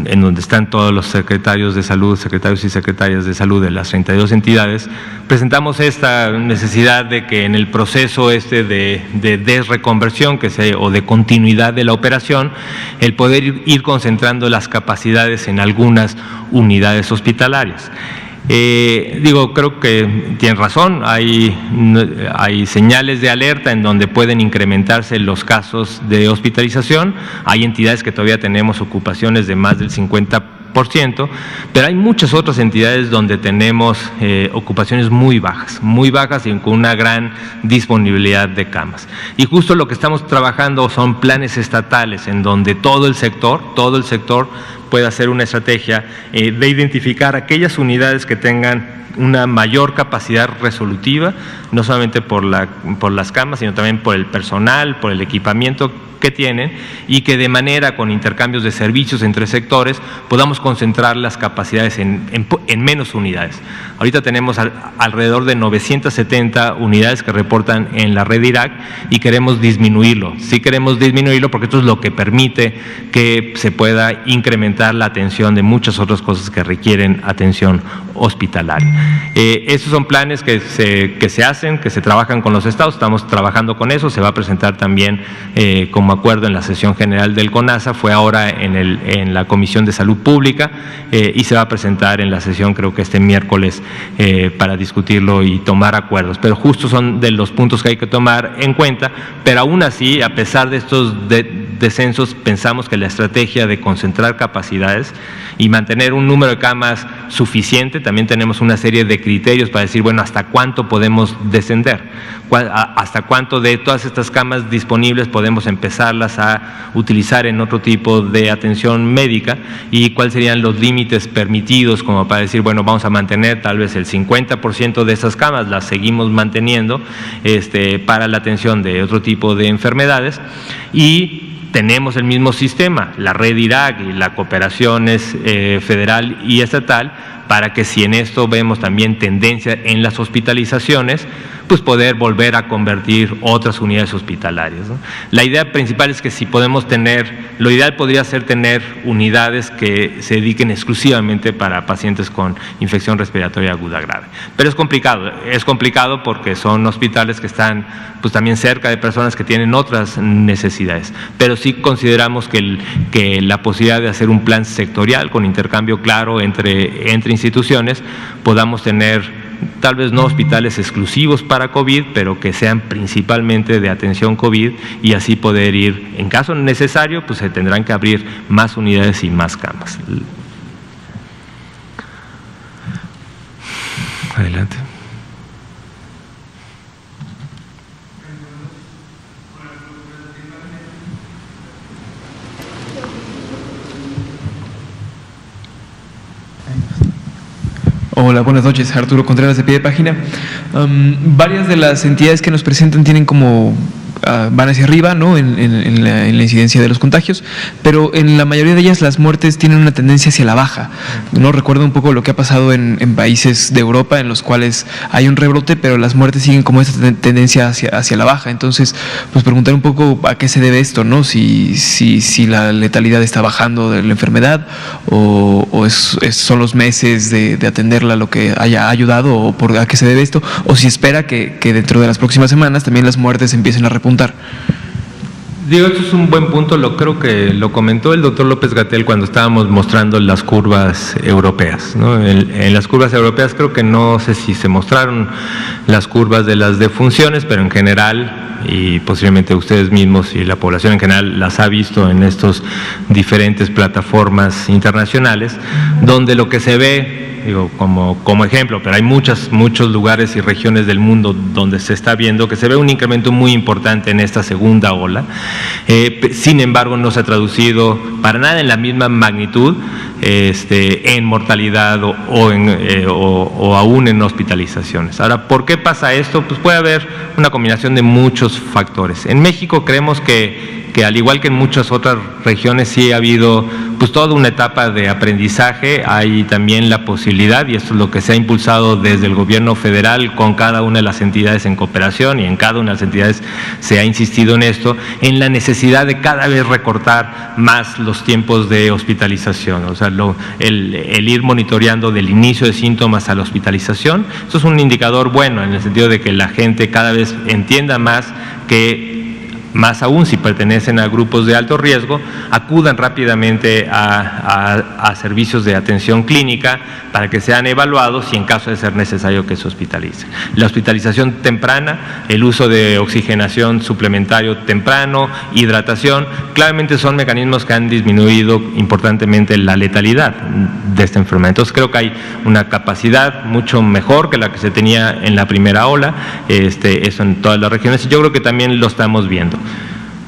en donde están todos los secretarios de salud, secretarios y secretarias de salud de las 32 entidades, presentamos esta necesidad de que en el proceso de desreconversión o de continuidad de la operación, el poder ir concentrando las capacidades en algunas unidades hospitalarias. Creo que tienen razón, hay señales de alerta en donde pueden incrementarse los casos de hospitalización, hay entidades que todavía tenemos ocupaciones de más del 50%, pero hay muchas otras entidades donde tenemos ocupaciones muy bajas y con una gran disponibilidad de camas. Y justo lo que estamos trabajando son planes estatales en donde todo el sector puede hacer una estrategia de identificar aquellas unidades que tengan una mayor capacidad resolutiva, no solamente por las camas, sino también por el personal, por el equipamiento que tienen, y que de manera, con intercambios de servicios entre sectores, podamos concentrar las capacidades en menos unidades. Ahorita tenemos alrededor de 970 unidades que reportan en la red IRAC y queremos disminuirlo. Sí queremos disminuirlo porque esto es lo que permite que se pueda incrementar la atención de muchas otras cosas que requieren atención hospitalaria. Esos son planes que se hacen, que se trabajan con los estados, estamos trabajando con eso, se va a presentar también como acuerdo en la sesión general del CONASA, fue ahora en la Comisión de Salud Pública y se va a presentar en la sesión, creo que este miércoles, para discutirlo y tomar acuerdos. Pero justo son de los puntos que hay que tomar en cuenta, pero aún así, a pesar de estos descensos, pensamos que la estrategia de concentrar capacidades y mantener un número de camas suficiente, también tenemos una serie de criterios para decir, bueno, hasta cuánto podemos descender, hasta cuánto de todas estas camas disponibles podemos empezarlas a utilizar en otro tipo de atención médica y cuáles serían los límites permitidos como para decir, bueno, vamos a mantener tal vez el 50% de esas camas, las seguimos manteniendo para la atención de otro tipo de enfermedades. Y tenemos el mismo sistema, la red IRAC y la cooperación federal y estatal, para que si en esto vemos también tendencia en las hospitalizaciones, pues poder volver a convertir otras unidades hospitalarias, ¿no? La idea principal es que si podemos tener, lo ideal podría ser tener unidades que se dediquen exclusivamente para pacientes con infección respiratoria aguda grave. Pero es complicado porque son hospitales que están pues también cerca de personas que tienen otras necesidades. Pero sí consideramos que la posibilidad de hacer un plan sectorial con intercambio claro entre instituciones, podamos tener tal vez no hospitales exclusivos para COVID, pero que sean principalmente de atención COVID y así poder ir, en caso necesario, pues se tendrán que abrir más unidades y más camas. Adelante. Hola, buenas noches. Arturo Contreras, de Pie de Página. Varias de las entidades que nos presentan tienen como van hacia arriba, ¿no? en la incidencia de los contagios, pero en la mayoría de ellas las muertes tienen una tendencia hacia la baja, ¿no? Recuerdo un poco lo que ha pasado en países de Europa en los cuales hay un rebrote, pero las muertes siguen como esta tendencia hacia la baja. Entonces, pues preguntar un poco a qué se debe esto, ¿no? Si la letalidad está bajando de la enfermedad o son los meses de atenderla lo que haya ayudado, o a qué se debe esto, o si espera que dentro de las próximas semanas también las muertes empiecen a repuntar. Digo, esto es un buen punto, creo que lo comentó el doctor López-Gatell cuando estábamos mostrando las curvas europeas, ¿no? En las curvas europeas creo que no sé si se mostraron las curvas de las defunciones, pero en general, y posiblemente ustedes mismos y la población en general las ha visto en estas diferentes plataformas internacionales, donde lo que se ve, digo, como ejemplo, pero hay muchos lugares y regiones del mundo donde se está viendo que se ve un incremento muy importante en esta segunda ola. Sin embargo, no se ha traducido para nada en la misma magnitud en mortalidad o aún en hospitalizaciones. Ahora, ¿por qué pasa esto? Pues puede haber una combinación de muchos factores. En México creemos que al igual que en muchas otras regiones sí ha habido pues toda una etapa de aprendizaje, hay también la posibilidad, y esto es lo que se ha impulsado desde el gobierno federal con cada una de las entidades en cooperación, y en cada una de las entidades se ha insistido en esto, en la necesidad de cada vez recortar más los tiempos de hospitalización, o sea, el ir monitoreando del inicio de síntomas a la hospitalización. Eso es un indicador bueno en el sentido de que la gente cada vez entienda más que, más aún si pertenecen a grupos de alto riesgo, acudan rápidamente a servicios de atención clínica para que sean evaluados y en caso de ser necesario que se hospitalicen. La hospitalización temprana, el uso de oxigenación suplementario temprano, hidratación, claramente son mecanismos que han disminuido importantemente la letalidad de esta enfermedad. Entonces creo que hay una capacidad mucho mejor que la que se tenía en la primera ola, eso en todas las regiones, y yo creo que también lo estamos viendo.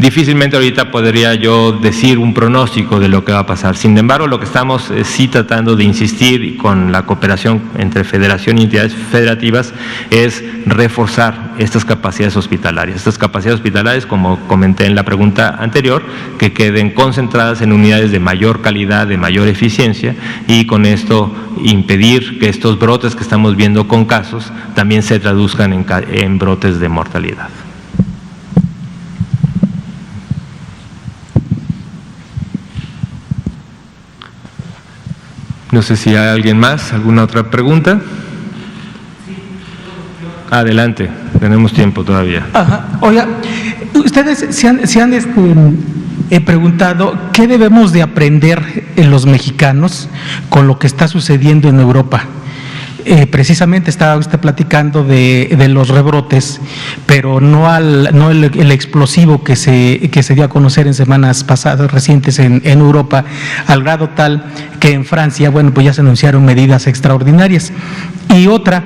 difícilmente ahorita podría yo decir un pronóstico de lo que va a pasar. Sin embargo, lo que estamos sí tratando de insistir con la cooperación entre federación y entidades federativas es reforzar estas capacidades hospitalarias. Estas capacidades hospitalarias, como comenté en la pregunta anterior, que queden concentradas en unidades de mayor calidad, de mayor eficiencia, y con esto impedir que estos brotes que estamos viendo con casos también se traduzcan en brotes de mortalidad. No sé si hay alguien más, alguna otra pregunta. Adelante, tenemos tiempo todavía. Ajá. Oiga, ustedes se han preguntado qué debemos de aprender en los mexicanos con lo que está sucediendo en Europa. Precisamente estaba usted platicando de los rebrotes, pero no el explosivo que se dio a conocer en semanas pasadas, recientes en Europa, al grado tal que en Francia, bueno, pues ya se anunciaron medidas extraordinarias. Y otra,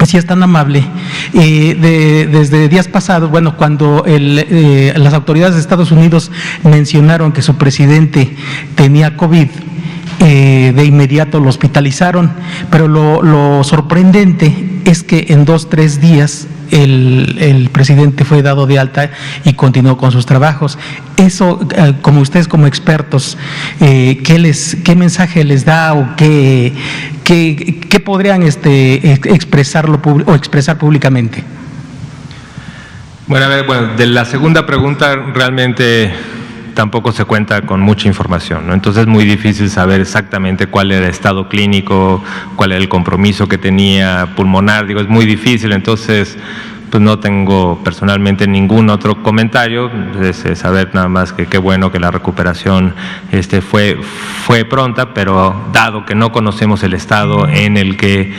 si es tan amable, desde días pasados, bueno, cuando las autoridades de Estados Unidos mencionaron que su presidente tenía COVID, de inmediato lo hospitalizaron, pero lo sorprendente es que en 2-3 días el presidente fue dado de alta y continuó con sus trabajos. Eso, como ustedes como expertos, ¿qué mensaje les da o qué podrían expresar públicamente? Bueno, a ver, de la segunda pregunta realmente tampoco se cuenta con mucha información, ¿no? Entonces es muy difícil saber exactamente cuál era el estado clínico, cuál era el compromiso que tenía pulmonar, es muy difícil, entonces pues no tengo personalmente ningún otro comentario, es saber nada más que qué bueno que la recuperación fue pronta, pero dado que no conocemos el estado en el que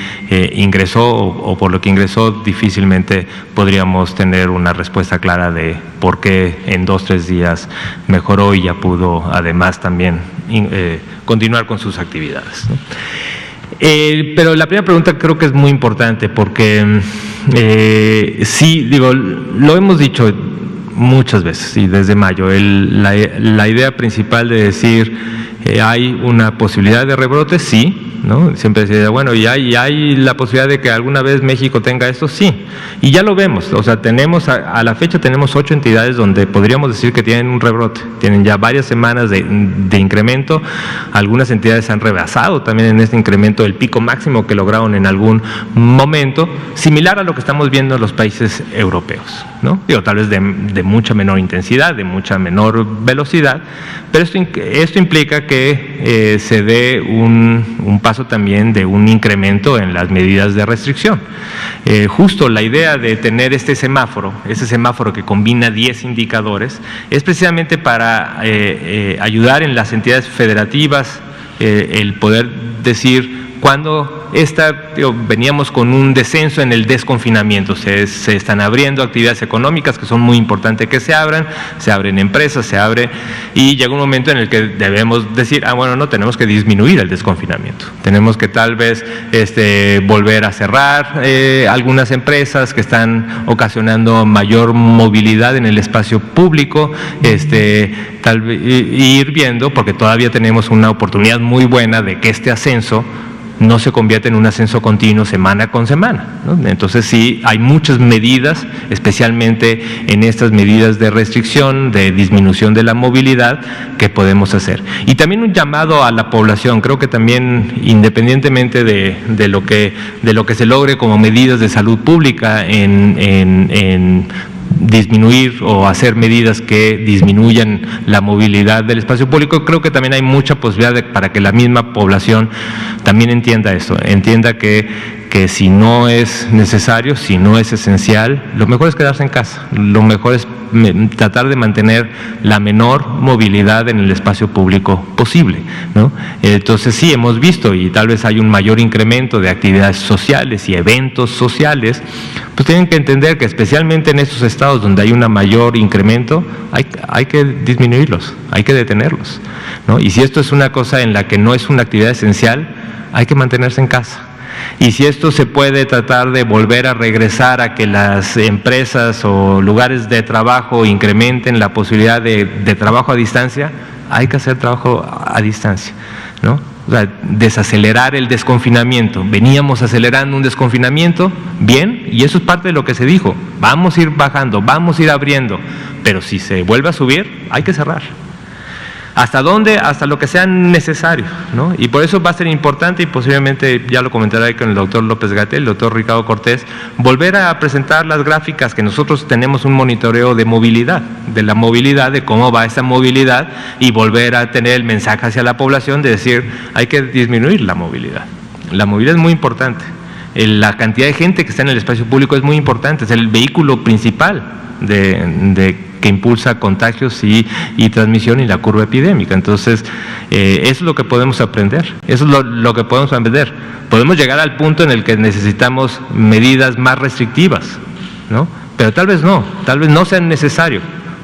ingresó o por lo que ingresó, difícilmente podríamos tener una respuesta clara de por qué en 2-3 días mejoró y ya pudo además también continuar con sus actividades, ¿no? Pero la primera pregunta creo que es muy importante porque sí, lo hemos dicho muchas veces y desde mayo, la idea principal de decir hay una posibilidad de rebrote, sí, ¿no? Siempre decía, bueno, ¿y hay la posibilidad de que alguna vez México tenga esto? Sí, y ya lo vemos, o sea, tenemos a la fecha tenemos 8 entidades donde podríamos decir que tienen un rebrote, tienen ya varias semanas de incremento, algunas entidades han rebasado también en este incremento el pico máximo que lograron en algún momento, similar a lo que estamos viendo en los países europeos, ¿no? Tal vez de mucha menor intensidad, de mucha menor velocidad, pero esto implica que se dé un paso también de un incremento en las medidas de restricción. Justo la idea de tener ese semáforo que combina 10 indicadores, es precisamente para ayudar en las entidades federativas el poder decir cuando veníamos con un descenso en el desconfinamiento, se están abriendo actividades económicas que son muy importantes que se abren empresas, y llega un momento en el que debemos decir, bueno, no, tenemos que disminuir el desconfinamiento, tenemos que tal vez volver a cerrar algunas empresas que están ocasionando mayor movilidad en el espacio público, tal vez ir viendo, porque todavía tenemos una oportunidad muy buena de que este ascenso no se convierte en un ascenso continuo semana con semana, ¿no? Entonces sí, hay muchas medidas, especialmente en estas medidas de restricción, de disminución de la movilidad que podemos hacer. Y también un llamado a la población, creo que también independientemente de lo que se logre como medidas de salud pública en disminuir o hacer medidas que disminuyan la movilidad del espacio público, creo que también hay mucha posibilidad para que la misma población también entienda esto, entienda que si no es necesario, si no es esencial, lo mejor es quedarse en casa, lo mejor es tratar de mantener la menor movilidad en el espacio público posible, ¿no? Entonces sí, hemos visto, y tal vez hay un mayor incremento de actividades sociales y eventos sociales, pues tienen que entender que especialmente en estos estados donde hay un mayor incremento, hay que disminuirlos, hay que detenerlos, ¿no? Y si esto es una cosa en la que no es una actividad esencial, hay que mantenerse en casa. Y si esto se puede tratar de volver a regresar a que las empresas o lugares de trabajo incrementen la posibilidad de trabajo a distancia, hay que hacer trabajo a distancia, ¿no? O sea, desacelerar el desconfinamiento. Veníamos acelerando un desconfinamiento, bien, y eso es parte de lo que se dijo. Vamos a ir bajando, vamos a ir abriendo, pero si se vuelve a subir, hay que cerrar. ¿Hasta dónde? Hasta lo que sea necesario, ¿no? Y por eso va a ser importante, y posiblemente ya lo comentaré ahí con el doctor López-Gatell, el doctor Ricardo Cortés, volver a presentar las gráficas que nosotros tenemos un monitoreo de movilidad, de la movilidad, de cómo va esa movilidad, y volver a tener el mensaje hacia la población de decir, hay que disminuir la movilidad. La movilidad es muy importante. La cantidad de gente que está en el espacio público es muy importante, es el vehículo principal que impulsa contagios y transmisión y la curva epidémica. Entonces, eso es lo que podemos aprender, eso es lo que podemos aprender. Podemos llegar al punto en el que necesitamos medidas más restrictivas, ¿no? Pero tal vez no sea necesario.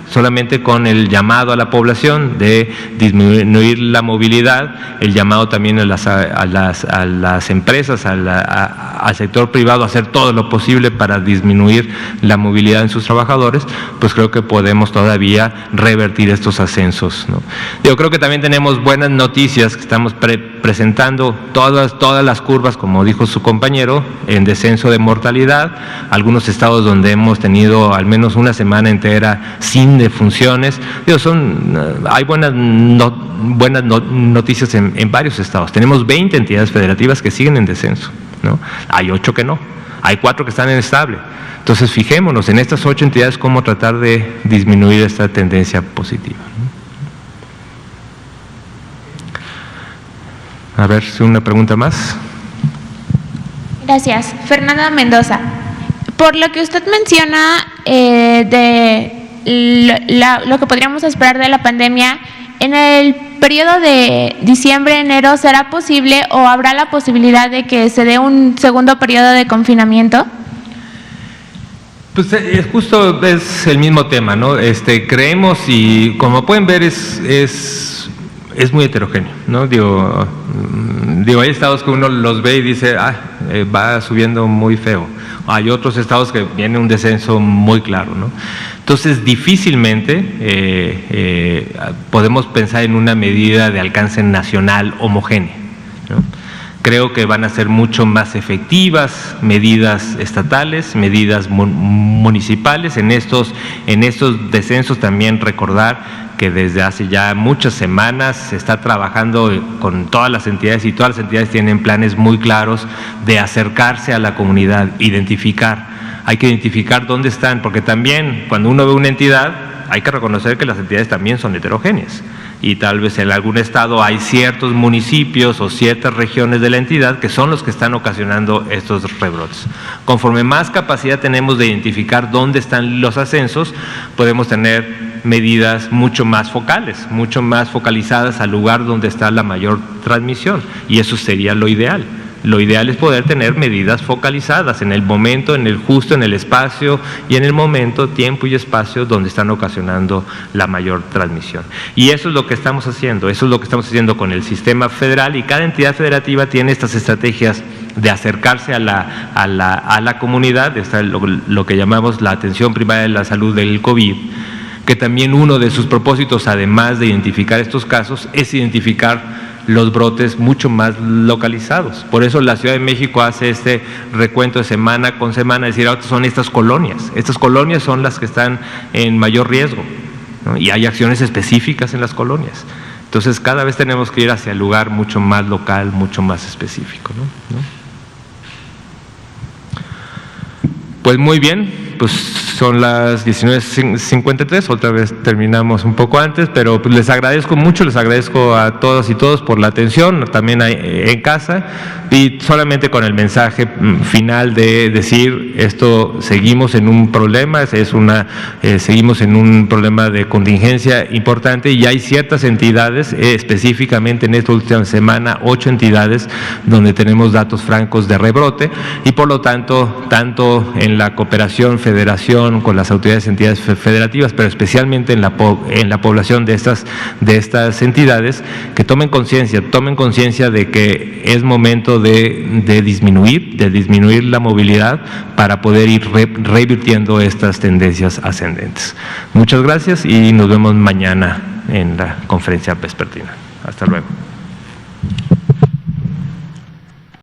Solamente con el llamado a la población de disminuir la movilidad, el llamado también a las empresas, al sector privado a hacer todo lo posible para disminuir la movilidad en sus trabajadores, pues creo que podemos todavía revertir estos ascensos, ¿no? Yo creo que también tenemos buenas noticias, que estamos presentando todas las curvas, como dijo su compañero, en descenso de mortalidad, algunos estados donde hemos tenido al menos una semana entera sin defunciones. Hay buenas noticias en varios estados. Tenemos 20 entidades federativas que siguen en descenso, ¿no? Hay 8 que no, hay 4 que están en estable. Entonces fijémonos en estas 8 entidades cómo tratar de disminuir esta tendencia positiva, ¿no? A ver si una pregunta más. Gracias. Fernanda Mendoza. Por lo que usted menciona de lo que podríamos esperar de la pandemia, en el periodo de diciembre-enero, ¿será posible o habrá la posibilidad de que se dé un segundo periodo de confinamiento? Pues justo es el mismo tema, ¿no? Creemos, y como pueden ver es muy heterogéneo, ¿no? Digo, hay estados que uno los ve y dice, va subiendo muy feo. Hay otros estados que viene un descenso muy claro, ¿no? Entonces, difícilmente podemos pensar en una medida de alcance nacional homogénea, ¿no? Creo que van a ser mucho más efectivas medidas estatales, medidas municipales. En estos descensos también recordar que desde hace ya muchas semanas se está trabajando con todas las entidades, y todas las entidades tienen planes muy claros de acercarse a la comunidad, identificar. Hay que identificar dónde están, porque también cuando uno ve una entidad hay que reconocer que las entidades también son heterogéneas, y tal vez en algún estado hay ciertos municipios o ciertas regiones de la entidad que son los que están ocasionando estos rebrotes. Conforme más capacidad tenemos de identificar dónde están los ascensos, podemos tener medidas mucho más focales, mucho más focalizadas al lugar donde está la mayor transmisión, y eso sería lo ideal. Lo ideal es poder tener medidas focalizadas en el momento, en el espacio y en el momento, tiempo y espacio donde están ocasionando la mayor transmisión. Y eso es lo que estamos haciendo, con el sistema federal, y cada entidad federativa tiene estas estrategias de acercarse a la comunidad, lo que llamamos la atención primaria de la salud del COVID, que también uno de sus propósitos, además de identificar estos casos, es identificar los brotes mucho más localizados. Por eso la Ciudad de México hace este recuento de semana con semana, es decir, ahora son estas colonias son las que están en mayor riesgo, ¿no? Y hay acciones específicas en las colonias. Entonces cada vez tenemos que ir hacia el lugar mucho más local, mucho más específico, ¿no? Pues muy bien, pues son las 19:53, otra vez terminamos un poco antes, pero pues les agradezco mucho, les agradezco a todas y todos por la atención, también en casa, y solamente con el mensaje final de decir, seguimos en un problema, seguimos en un problema de contingencia importante, y hay ciertas entidades, específicamente en esta última semana, 8 entidades donde tenemos datos francos de rebrote, y por lo tanto, tanto en la cooperación, federación, coordinación con las autoridades y entidades federativas, pero especialmente en la población de estas entidades, que tomen conciencia de que es momento de disminuir la movilidad para poder ir revirtiendo estas tendencias ascendentes. Muchas gracias y nos vemos mañana en la conferencia vespertina. Hasta luego.